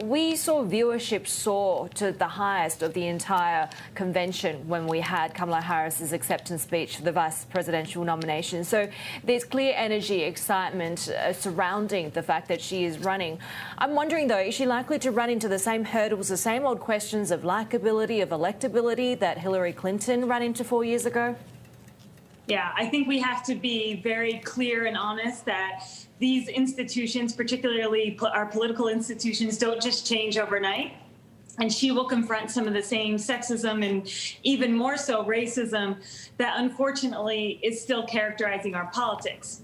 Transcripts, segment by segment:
We saw viewership soar to the highest of the entire convention when we had Kamala Harris's acceptance speech for the vice presidential nomination. So there's clear energy, excitement surrounding the fact that she is running. I'm wondering, though, is she likely to run into the same hurdles, the same old questions of likability, of electability that Hillary Clinton ran into 4 years ago? Yeah, I think we have to be very clear and honest that these institutions, particularly our political institutions, don't just change overnight. And she will confront some of the same sexism and even more so racism that unfortunately is still characterizing our politics.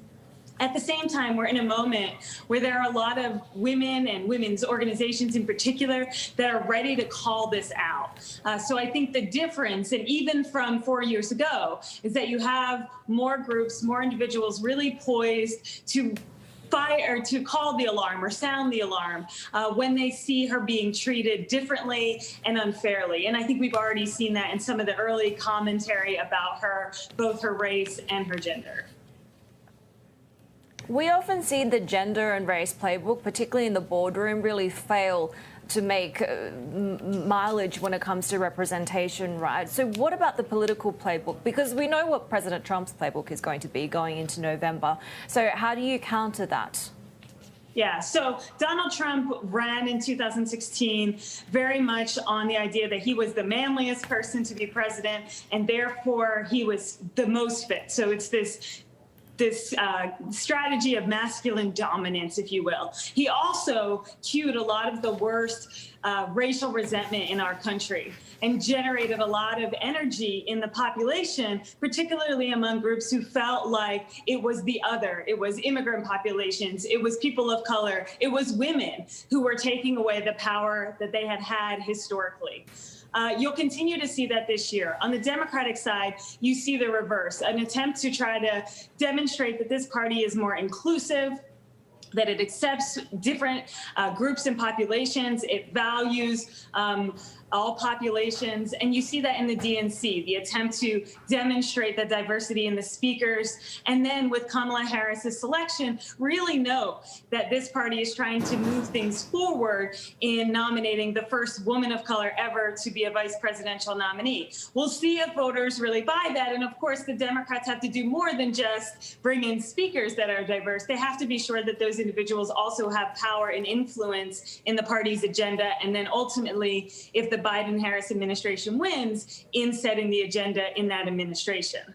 At the same time, we're in a moment where there are a lot of women and women's organizations in particular that are ready to call this out. So I think the difference, and even from 4 years ago, is that you have more groups, more individuals really poised to fire, to call the alarm or sound the alarm when they see her being treated differently and unfairly. And I think we've already seen that in some of the early commentary about her, both her race and her gender. We often see the gender and race playbook, particularly in the boardroom, really fail to make mileage when it comes to representation, right? So what about the political playbook? Because we know what President Trump's playbook is going to be going into November. So how do you counter that? Yeah, so Donald Trump ran in 2016 very much on the idea that he was the manliest person to be president, and therefore he was the most fit. So it's this strategy of masculine dominance, if you will. He also cued a lot of the worst racial resentment in our country and generated a lot of energy in the population, particularly among groups who felt like it was the other. It was immigrant populations. It was people of color. It was women who were taking away the power that they had had historically. You'll continue to see that this year. On the Democratic side, you see the reverse, an attempt to try to demonstrate that this party is more inclusive, that it accepts different groups and populations, it values all populations. And you see that in the DNC, the attempt to demonstrate the diversity in the speakers. And then with Kamala Harris's selection, really know that this party is trying to move things forward in nominating the first woman of color ever to be a vice presidential nominee. We'll see if voters really buy that. And of course, the Democrats have to do more than just bring in speakers that are diverse. They have to be sure that those individuals also have power and influence in the party's agenda. And then ultimately, if the Biden-Harris administration wins, in setting the agenda in that administration.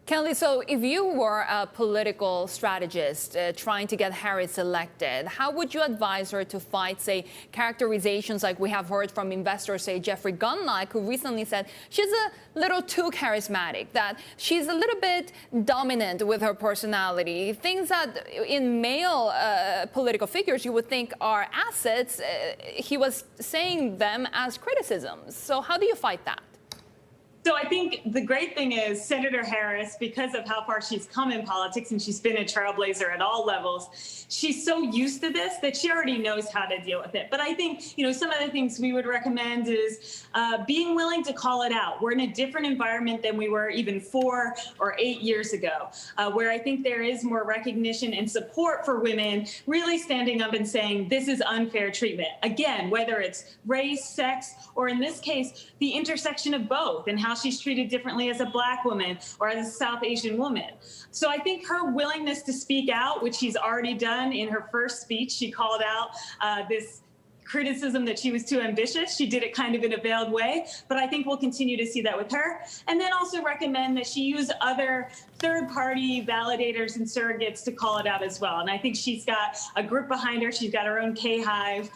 Kelly, so if you were a political strategist trying to get Harris elected, how would you advise her to fight, say, characterizations like we have heard from investors, say, Jeffrey Gundlach, who recently said she's a little too charismatic, that she's a little bit dominant with her personality, things that in male political figures you would think are assets, he was saying them as criticisms. So how do you fight that? So I think the great thing is Senator Harris, because of how far she's come in politics and she's been a trailblazer at all levels, she's so used to this that she already knows how to deal with it. But I think, you know, some of the things we would recommend is being willing to call it out. We're in a different environment than we were even 4 or 8 years ago, where I think there is more recognition and support for women really standing up and saying this is unfair treatment. Again, whether it's race, sex, or in this case, the intersection of both and how she's treated differently as a Black woman or as a South Asian woman. So I think her willingness to speak out, which she's already done in her first speech, she called out this criticism that she was too ambitious. She did it kind of in a veiled way, but I think we'll continue to see that with her. And then also recommend that she use other third-party validators and surrogates to call it out as well. And I think she's got a group behind her. She's got her own K-Hive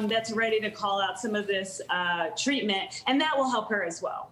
that's ready to call out some of this treatment, and that will help her as well.